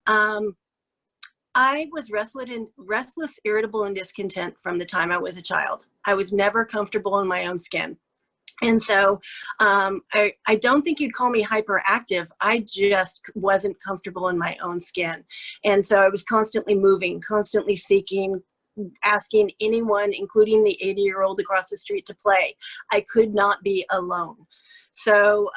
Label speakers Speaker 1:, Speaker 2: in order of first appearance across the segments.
Speaker 1: Um, I was restless, irritable, and discontent from the time I was a child. I was never comfortable in my own skin. And so I don't think you'd call me hyperactive. I just wasn't comfortable in my own skin. And so I was constantly moving, constantly seeking, asking anyone, including the 80-year-old across the street, to play. I could not be alone. So,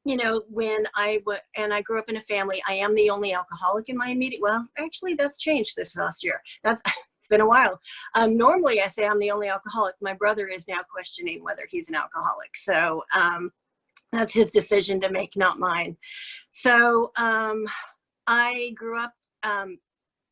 Speaker 1: you know, and I grew up in a family, I am the only alcoholic in my immediate, well, actually that's changed this last year. That's, it's been a while. Normally I say I'm the only alcoholic. My brother is now questioning whether he's an alcoholic. So that's his decision to make, not mine. So I grew up,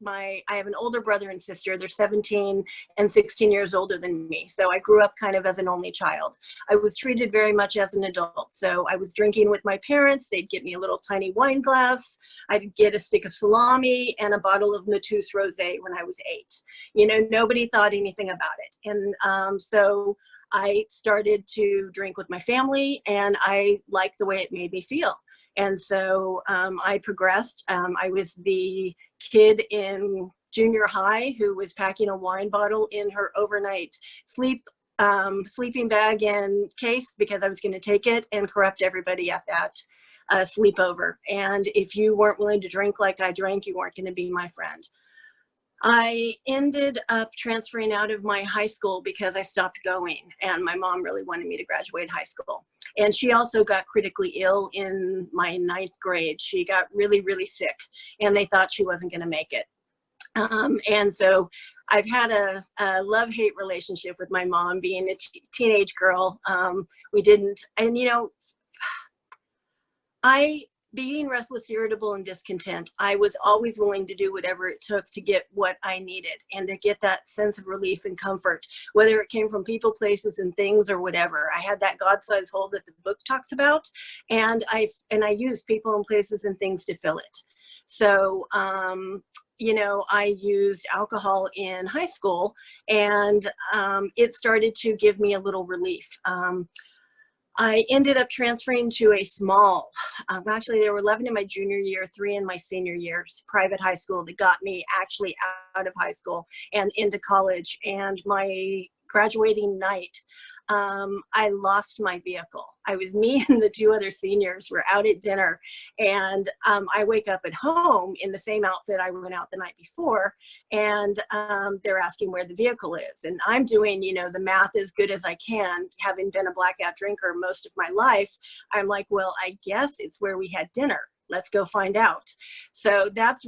Speaker 1: I have an older brother and sister. They're 17 and 16 years older than me. So I grew up kind of as an only child. I was treated very much as an adult. So I was drinking with my parents. They'd get me a little tiny wine glass. I'd get a stick of salami and a bottle of Mateus Rosé when I was 8. You know, nobody thought anything about it. And so I started to drink with my family, and I liked the way it made me feel. And so I progressed. I was the kid in junior high who was packing a wine bottle in her overnight sleeping bag and case because I was going to take it and corrupt everybody at that sleepover. And if you weren't willing to drink like I drank, you weren't going to be my friend. I ended up transferring out of my high school because I stopped going, and my mom really wanted me to graduate high school. And she also got critically ill in my 9th grade. She got really, really sick, and they thought she wasn't going to make it. And so I've had a love-hate relationship with my mom being a teenage girl. We didn't, and you know, being restless, irritable, and discontent, I was always willing to do whatever it took to get what I needed and to get that sense of relief and comfort, whether it came from people, places, and things, or whatever. I had that God-sized hole that the book talks about, and I used people and places and things to fill it. So, you know, I used alcohol in high school, and it started to give me a little relief. I ended up transferring to a small, actually there were 11 in my junior year, 3 in my senior year, private high school that got me actually out of high school and into college. And my graduating night, I lost my vehicle. I was, me and the 2 other seniors were out at dinner, and I wake up at home in the same outfit I went out the night before, and they're asking where the vehicle is. And I'm doing, you know, the math as good as I can, having been a blackout drinker most of my life. I'm like, well, I guess it's where we had dinner. Let's go find out. So that's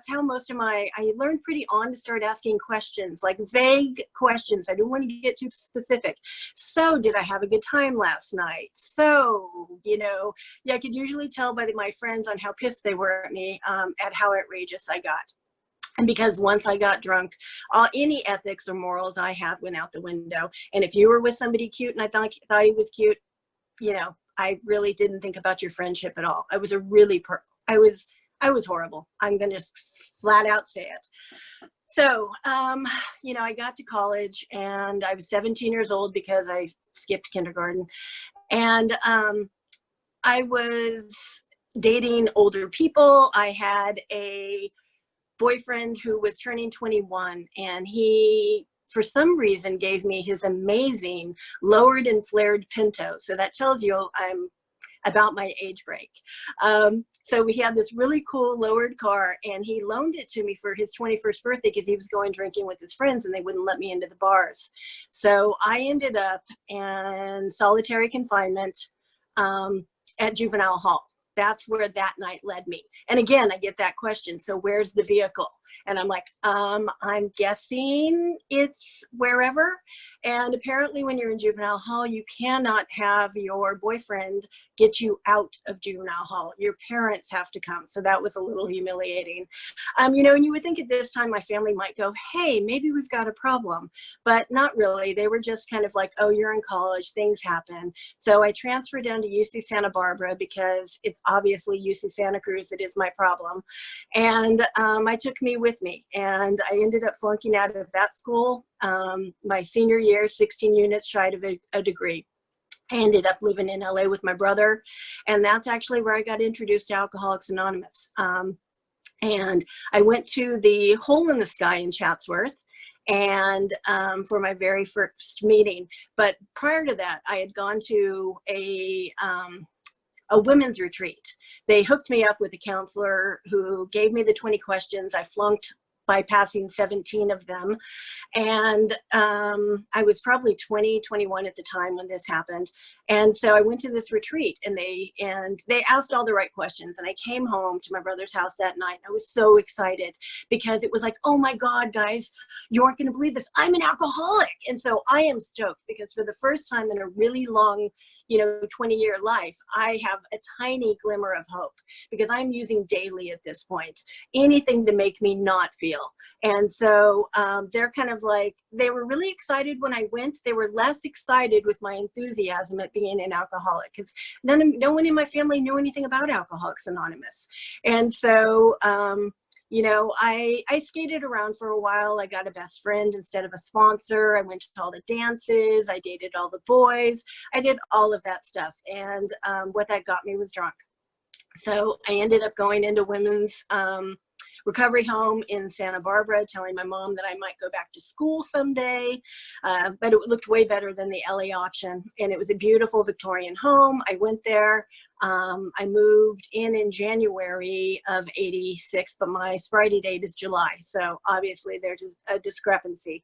Speaker 1: how most of I learned pretty on to start asking questions, like vague questions. I didn't want to get too specific. So did I have a good time last night? So, you know, yeah, I could usually tell by my friends on how pissed they were at me, at how outrageous I got. And because once I got drunk, any ethics or morals I had went out the window. And if you were with somebody cute and I thought he was cute, you know, I really didn't think about your friendship at all. I was I was horrible. I'm going to flat out say it. So, you know, I got to college, and I was 17 years old because I skipped kindergarten. And I was dating older people. I had a boyfriend who was turning 21, and he, for some reason, gave me his amazing lowered and flared Pinto. So that tells you I'm about my age break. So we had this really cool lowered car, and he loaned it to me for his 21st birthday because he was going drinking with his friends and they wouldn't let me into the bars. So I ended up in solitary confinement at juvenile hall. That's where that night led me. And again, I get that question, so where's the vehicle? And I'm like, I'm guessing it's wherever. And apparently when you're in juvenile hall, you cannot have your boyfriend get you out of juvenile hall. Your parents have to come. So that was a little humiliating. You know, and you would think at this time my family might go, hey, maybe we've got a problem, but not really. They were just kind of like, oh, you're in college, things happen. So I transferred down to UC Santa Barbara because it's obviously UC Santa Cruz that is my problem. And I took me with me, and I ended up flunking out of that school my senior year, 16 units shy of a degree. I ended up living in LA with my brother, and that's actually where I got introduced to Alcoholics Anonymous. And I went to the Hole in the Sky in Chatsworth, and for my very first meeting. But prior to that, I had gone to a women's retreat. They hooked me up with a counselor who gave me the 20 questions. I flunked by passing 17 of them. And I was probably 20, 21 at the time when this happened. And so I went to this retreat, and they asked all the right questions. And I came home to my brother's house that night. I was so excited because it was like, oh my God, guys, you aren't going to believe this. I'm an alcoholic. And so I am stoked because for the first time in a really long, 20-year life, I have a tiny glimmer of hope because I'm using daily at this point, anything to make me not feel. And so they're kind of like, they were really excited when I went. They were less excited with my enthusiasm at being an alcoholic because no one in my family knew anything about Alcoholics Anonymous. And so, I skated around for a while. I got a best friend instead of a sponsor. I went to all the dances. I dated all the boys. I did all of that stuff. And what that got me was drunk. So I ended up going into women's recovery home in Santa Barbara, telling my mom that I might go back to school someday, but it looked way better than the LA option. And it was a beautiful Victorian home. I went there. I moved in January of '86, but my sobriety date is July. So obviously there's a discrepancy.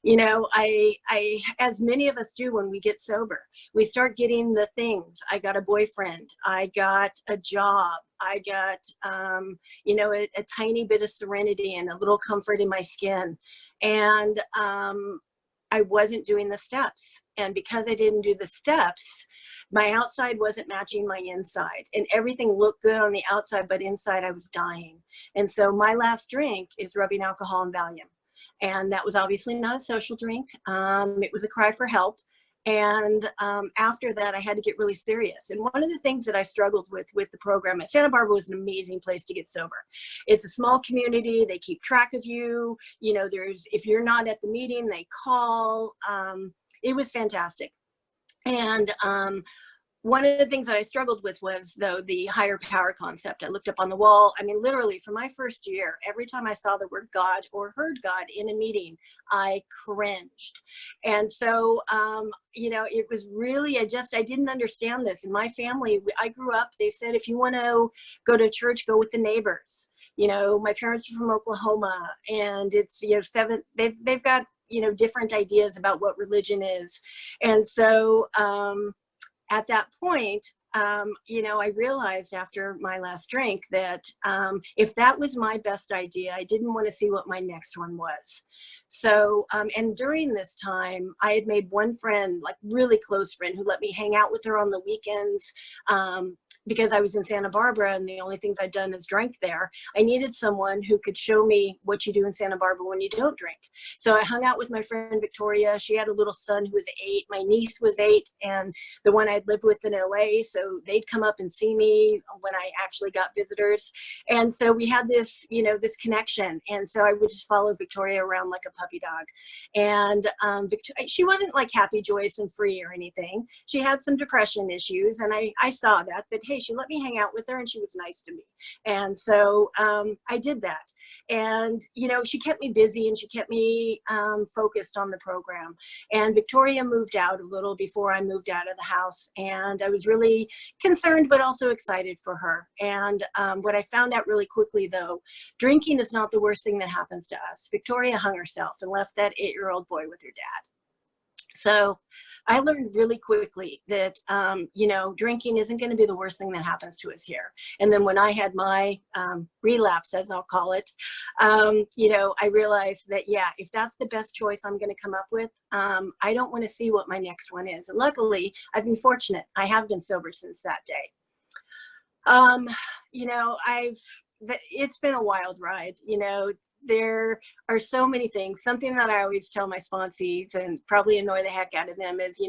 Speaker 1: I, as many of us do when we get sober, we start getting the things. I got a boyfriend. I got a job. I got, a tiny bit of serenity and a little comfort in my skin. And I wasn't doing the steps. And because I didn't do the steps, my outside wasn't matching my inside. And everything looked good on the outside, but inside I was dying. And so my last drink is rubbing alcohol and Valium. And that was obviously not a social drink. It was a cry for help. And after that, I had to get really serious. And one of the things that I struggled with the program at Santa Barbara was an amazing place to get sober. It's a small community. They keep track of you. If you're not at the meeting, they call. It was fantastic. And one of the things that I struggled with was, though, the higher power concept. I looked up on the wall. I mean, literally for my first year, every time I saw the word God or heard God in a meeting, I cringed. And so, it was really, I didn't understand this. In my family, I grew up, they said, if you want to go to church, go with the neighbors. My parents are from Oklahoma, and it's, they've got, different ideas about what religion is. And so, at that point, I realized after my last drink that if that was my best idea, I didn't want to see what my next one was. So, and during this time, I had made one friend, like really close friend, who let me hang out with her on the weekends. Because I was in Santa Barbara and the only things I'd done is drank there. I needed someone who could show me what you do in Santa Barbara when you don't drink. So I hung out with my friend Victoria. She had a little son who was 8. My niece was 8, and the one I'd lived with in LA. So they'd come up and see me when I actually got visitors. And so we had this, this connection. And so I would just follow Victoria around like a puppy dog. And she wasn't like happy, joyous, and free or anything. She had some depression issues, and I saw that. But hey, she let me hang out with her, and she was nice to me. And so I did that. And, she kept me busy, and she kept me focused on the program. And Victoria moved out a little before I moved out of the house. And I was really concerned, but also excited for her. And what I found out really quickly, though, drinking is not the worst thing that happens to us. Victoria hung herself and left that 8-year-old boy with her dad. So I learned really quickly that, drinking isn't going to be the worst thing that happens to us here. And then when I had my relapse, as I'll call it, I realized that, if that's the best choice I'm going to come up with, I don't want to see what my next one is. And luckily, I've been fortunate. I have been sober since that day. It's been a wild ride. There are so many things. Something that I always tell my sponsees and probably annoy the heck out of them is,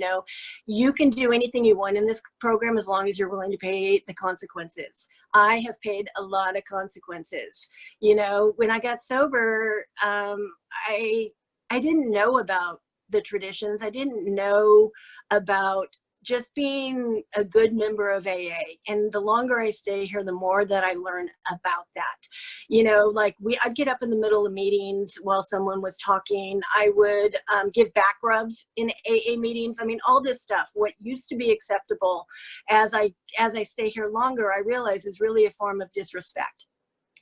Speaker 1: you can do anything you want in this program as long as you're willing to pay the consequences. I have paid a lot of consequences. When I got sober, I didn't know about the traditions. I didn't know about just being a good member of AA. And the longer I stay here, the more that I learn about that. You know, like I'd get up in the middle of meetings while someone was talking. I would give back rubs in AA meetings. I mean, all this stuff, what used to be acceptable, as I stay here longer, I realize is really a form of disrespect.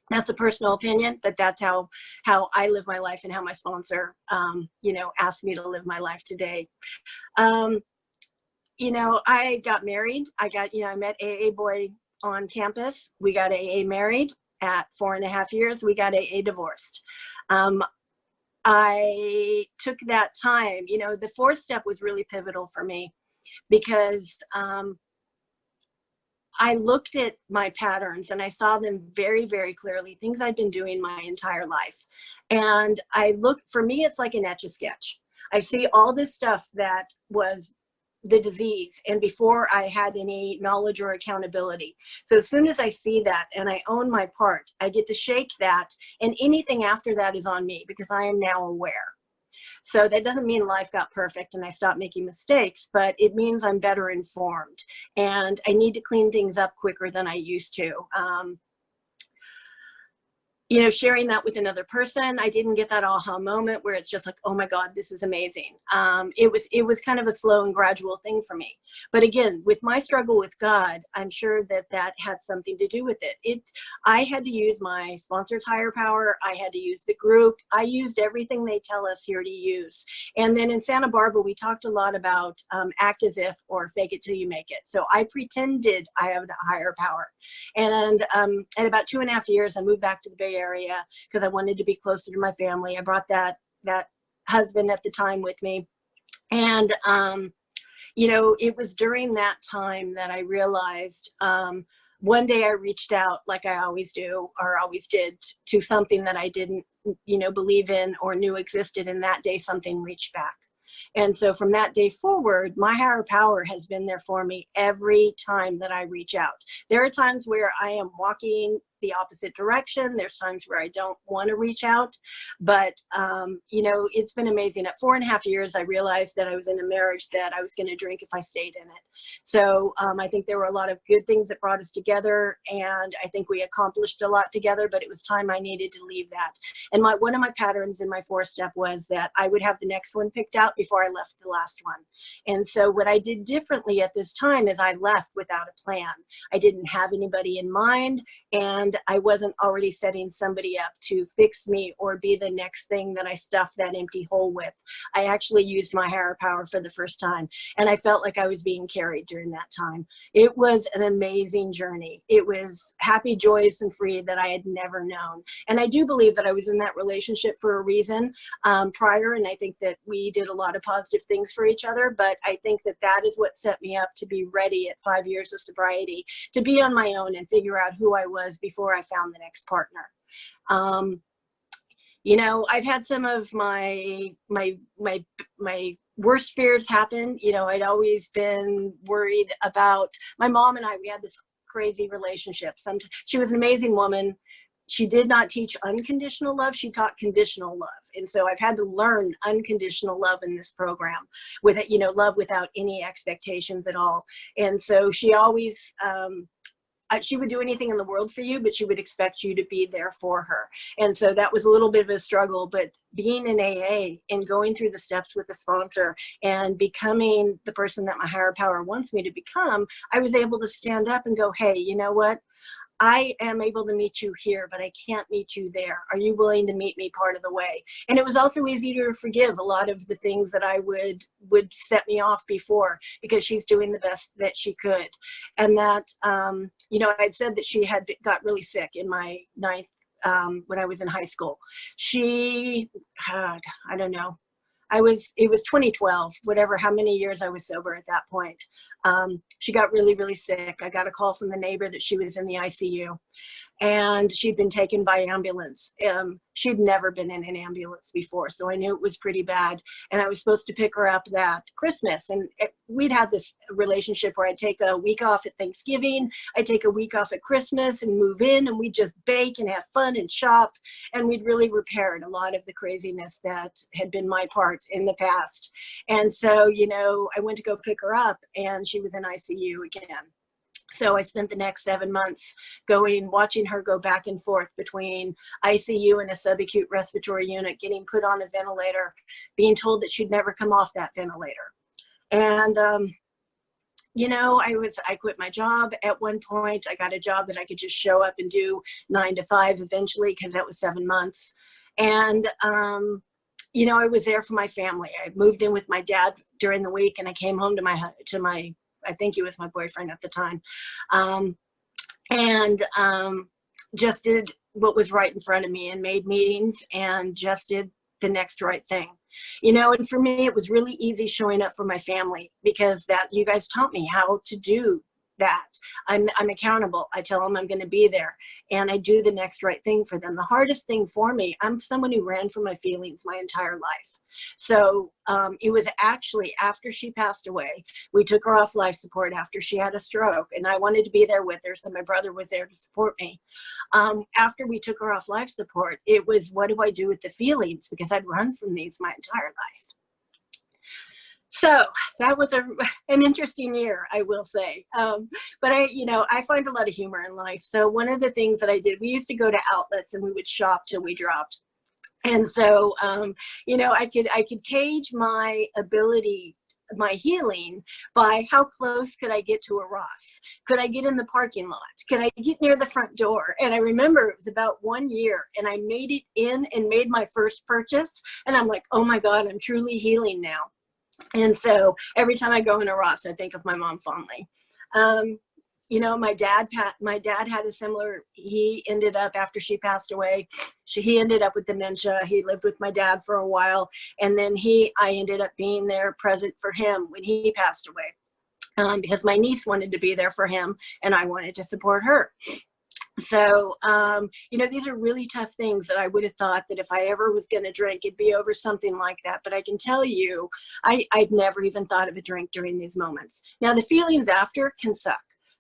Speaker 1: That's a personal opinion, but that's how I live my life and how my sponsor, you know, asked me to live my life today. You know, I got married. I met AA boy on campus. We got AA married at 4.5 years. We got AA divorced. I took that time, you know, the 4th step was really pivotal for me because I looked at my patterns and I saw them very, very clearly, things I'd been doing my entire life. And for me, it's like an Etch-a-Sketch. I see all this stuff that was the disease and before I had any knowledge or accountability. So as soon as I see that and I own my part, I get to shake that, and anything after that is on me because I am now aware. So that doesn't mean life got perfect and I stopped making mistakes, but it means I'm better informed and I need to clean things up quicker than I used to. You know, sharing that with another person, I didn't get that aha moment where it's just like, oh my God, this is amazing. It was kind of a slow and gradual thing for me. But again, with my struggle with God, I'm sure that had something to do with it. I had to use my sponsor's higher power. I had to use the group. I used everything they tell us here to use. And then in Santa Barbara, we talked a lot about act as if or fake it till you make it. So I pretended I have a higher power. And at about 2.5 years, I moved back to the Bay Area because I wanted to be closer to my family. I brought that husband at the time with me. And, you know, it was during that time that I realized one day I reached out like I always do or always did to something that I didn't, you know, believe in or knew existed. And that day something reached back. And so from that day forward, my higher power has been there for me every time that I reach out. There are times where I am walking the opposite direction. There's times where I don't want to reach out, but you know, it's been amazing. At 4.5 years, I realized that I was in a marriage that I was going to drink if I stayed in it. So I think there were a lot of good things that brought us together, and I think we accomplished a lot together, but it was time I needed to leave that. And one of my patterns in my 4th step was that I would have the next one picked out before I left the last one. And so what I did differently at this time is I left without a plan. I didn't have anybody in mind, and I wasn't already setting somebody up to fix me or be the next thing that I stuff that empty hole with. I actually used my higher power for the first time, and I felt like I was being carried during that time. It was an amazing journey. It was happy, joyous, and free that I had never known. And I do believe that I was in that relationship for a reason prior, and I think that we did a lot of positive things for each other, but I think that is what set me up to be ready at 5 years of sobriety, to be on my own and figure out who I was before I found the next partner. You know, I've had some of my worst fears happen. You know, I'd always been worried about my mom and I. We had this crazy relationship. She was an amazing woman. She did not teach unconditional love. She taught conditional love. And so I've had to learn unconditional love in this program, with it, you know, love without any expectations at all. And so she always, she would do anything in the world for you, but she would expect you to be there for her. And so that was a little bit of a struggle, but being in AA and going through the steps with the sponsor and becoming the person that my higher power wants me to become, I was able to stand up and go, hey, you know what? I am able to meet you here, but I can't meet you there. Are you willing to meet me part of the way? And it was also easier to forgive a lot of the things that I would set me off before, because she's doing the best that she could. And that, you know, I'd said that she had got really sick in my 9th, when I was in high school. She had, I don't know, it was 2012, whatever, how many years I was sober at that point. She got really, really sick. I got a call from the neighbor that she was in the ICU. and she'd been taken by ambulance. She'd never been in an ambulance before, so I knew it was pretty bad. And I was supposed to pick her up that Christmas. And we'd had this relationship where I'd take a week off at Thanksgiving, I'd take a week off at Christmas and move in, and we'd just bake and have fun and shop. And we'd really repaired a lot of the craziness that had been my part in the past. And so, you know, I went to go pick her up, and she was in ICU again. So I spent the next 7 months watching her go back and forth between ICU and a subacute respiratory unit, getting put on a ventilator, being told that she'd never come off that ventilator. And, you know, I quit my job at one point. I got a job that I could just show up and do 9 to 5 eventually, because that was 7 months. And, you know, I was there for my family. I moved in with my dad during the week, and I came home to my I think he was my boyfriend at the time, just did what was right in front of me and made meetings and just did the next right thing. You know, and for me, it was really easy showing up for my family, because that you guys taught me how to do that. I'm accountable. I tell them I'm going to be there, and I do the next right thing for them. The hardest thing for me, I'm someone who ran from my feelings my entire life. So it was actually after she passed away, we took her off life support after she had a stroke, and I wanted to be there with her, so my brother was there to support me. After we took her off life support, it was, what do I do with the feelings? Because I'd run from these my entire life. So that was an interesting year, I will say. But I find a lot of humor in life. So one of the things that I did, we used to go to outlets and we would shop till we dropped. And so, you know, I could gauge my ability, my healing, by how close could I get to a Ross? Could I get in the parking lot? Could I get near the front door? And I remember it was about 1 year, and I made it in and made my first purchase. And I'm like, oh my God, I'm truly healing now. And so every time I go in a Ross, I think of my mom fondly. You know, my dad had a similar, he ended up, after she passed away, he ended up with dementia. He lived with my dad for a while. And then I ended up being there present for him when he passed away, because my niece wanted to be there for him and I wanted to support her. So, you know, these are really tough things that I would have thought that if I ever was going to drink, it'd be over something like that. But I can tell you, I'd never even thought of a drink during these moments. Now, the feelings after can suck.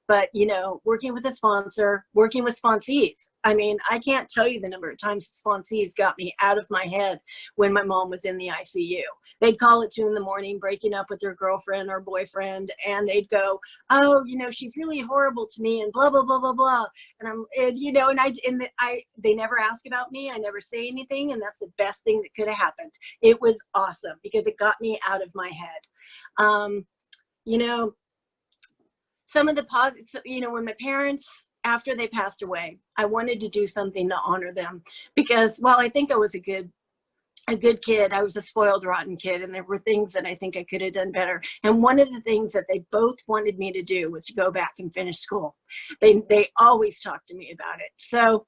Speaker 1: But, you know, working with a sponsor, working with sponsees, I mean, I can't tell you the number of times sponsees got me out of my head when my mom was in the ICU. They'd call at 2 in the morning, breaking up with their girlfriend or boyfriend, and they'd go, oh, you know, she's really horrible to me, and blah, blah, blah, blah, blah. And you know, they never ask about me. I never say anything, and that's the best thing that could have happened. It was awesome because it got me out of my head. You know, some of the positives, you know, when my parents, after they passed away, I wanted to do something to honor them, because while I think I was a good kid, I was a spoiled, rotten kid, and there were things that I think I could have done better. And one of the things that they both wanted me to do was to go back and finish school. They always talked to me about it. So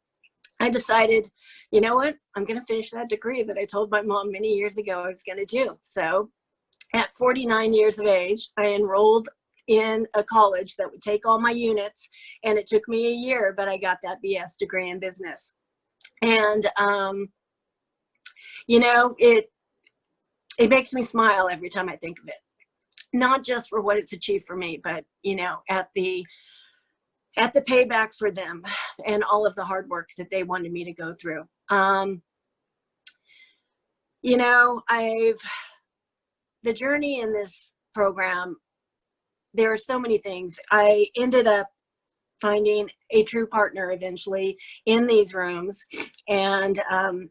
Speaker 1: I decided, you know what, I'm going to finish that degree that I told my mom many years ago I was going to do. So at 49 years of age, I enrolled in a college that would take all my units, and it took me a year, but I got that BS degree in business. And you know, it makes me smile every time I think of it, not just for what it's achieved for me, but you know, at the payback for them and all of the hard work that they wanted me to go through. You know, the journey in this program, there are so many things. I ended up finding a true partner eventually in these rooms. And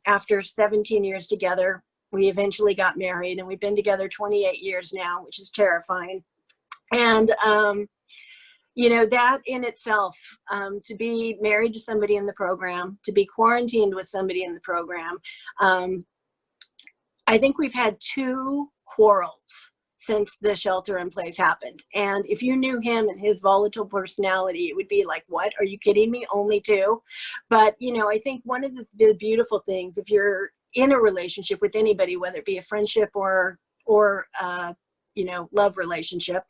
Speaker 1: after 17 years together, we eventually got married, and we've been together 28 years now, which is terrifying. And, you know, that in itself, to be married to somebody in the program, to be quarantined with somebody in the program, I think we've had 2 quarrels since the shelter in place happened. And if you knew him and his volatile personality, it would be like, what, are you kidding me? Only 2? But, you know, I think one of the beautiful things, if you're in a relationship with anybody, whether it be a friendship or you know, love relationship,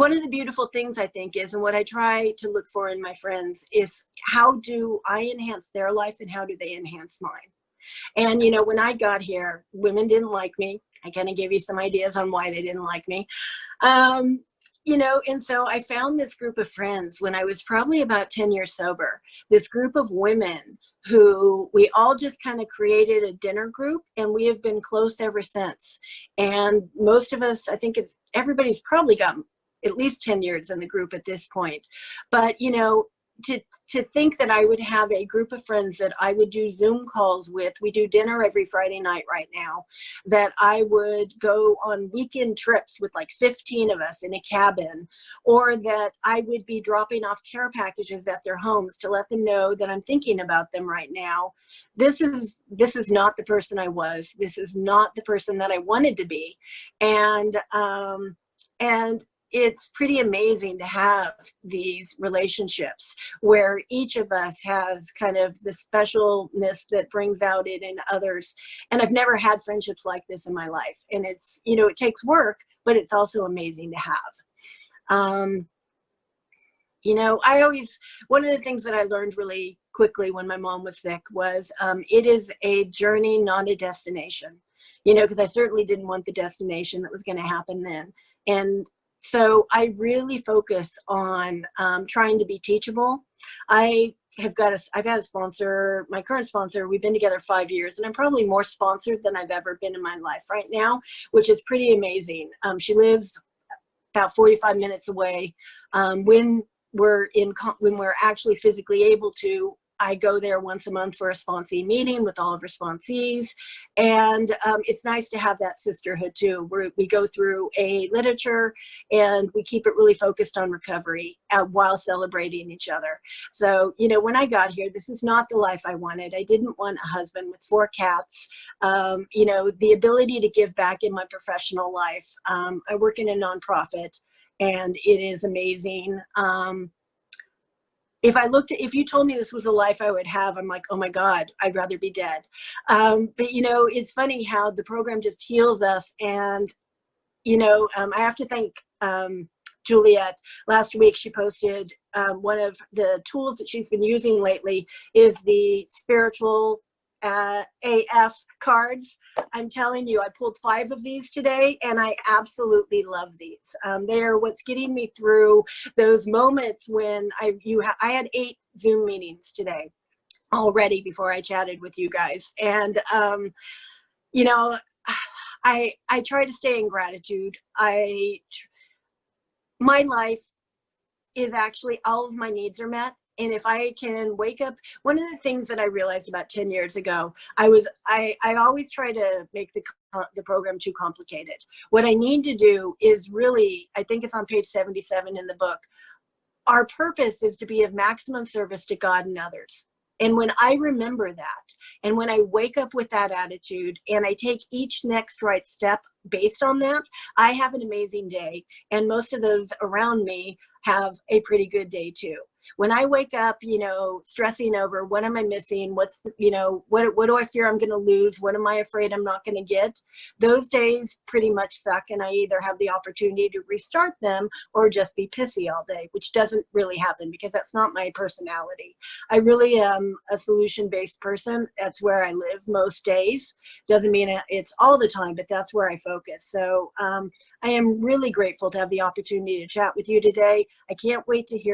Speaker 1: one of the beautiful things I think is, and what I try to look for in my friends is, how do I enhance their life and how do they enhance mine? And, you know, when I got here, women didn't like me. I kind of gave you some ideas on why they didn't like me. You know, and so I found this group of friends when I was probably about 10 years sober, this group of women who we all just kind of created a dinner group, and we have been close ever since. And most of us, I think everybody's probably got at least 10 years in the group at this point. But, you know, to think that I would have a group of friends that I would do Zoom calls with, we do dinner every Friday night right now, that I would go on weekend trips with like 15 of us in a cabin, or that I would be dropping off care packages at their homes to let them know that I'm thinking about them right now. This is not the person I was. This is not the person that I wanted to be. And it's pretty amazing to have these relationships where each of us has kind of the specialness that brings out it in others. And I've never had friendships like this in my life. And it's, you know, it takes work, but it's also amazing to have. You know, one of the things that I learned really quickly when my mom was sick was it is a journey, not a destination. You know, because I certainly didn't want the destination that was going to happen then. And so I really focus on trying to be teachable. I've had a sponsor, my current sponsor, we've been together 5 years, and I'm probably more sponsored than I've ever been in my life right now, which is pretty amazing. She lives about 45 minutes away. When we're actually physically able to, I go there once a month for a sponsee meeting with all of our sponsees. And it's nice to have that sisterhood too, where we go through a literature and we keep it really focused on recovery while celebrating each other. So, you know, when I got here, this is not the life I wanted. I didn't want a husband with 4 cats. You know, the ability to give back in my professional life. I work in a nonprofit, and it is amazing. If you told me this was a life I would have, I'm like, oh my God, I'd rather be dead. But you know, it's funny how the program just heals us. And, you know, I have to thank Juliet. Last week, she posted one of the tools that she's been using lately is the spiritual AF cards. I'm telling you, I pulled 5 of these today, and I absolutely love these. They are what's getting me through those moments when I had 8 Zoom meetings today already before I chatted with you guys. And, you know, I try to stay in gratitude. My life is actually, all of my needs are met. And if I can wake up, one of the things that I realized about 10 years ago, I always try to make the program too complicated. What I need to do is really, I think it's on page 77 in the book, our purpose is to be of maximum service to God and others. And when I remember that, and when I wake up with that attitude, and I take each next right step based on that, I have an amazing day. And most of those around me have a pretty good day too. When I wake up, you know, stressing over what am I missing? What's, you know, what do I fear I'm going to lose? What am I afraid I'm not going to get? Those days pretty much suck. And I either have the opportunity to restart them or just be pissy all day, which doesn't really happen because that's not my personality. I really am a solution-based person. That's where I live most days. Doesn't mean it's all the time, but that's where I focus. So I am really grateful to have the opportunity to chat with you today. I can't wait to hear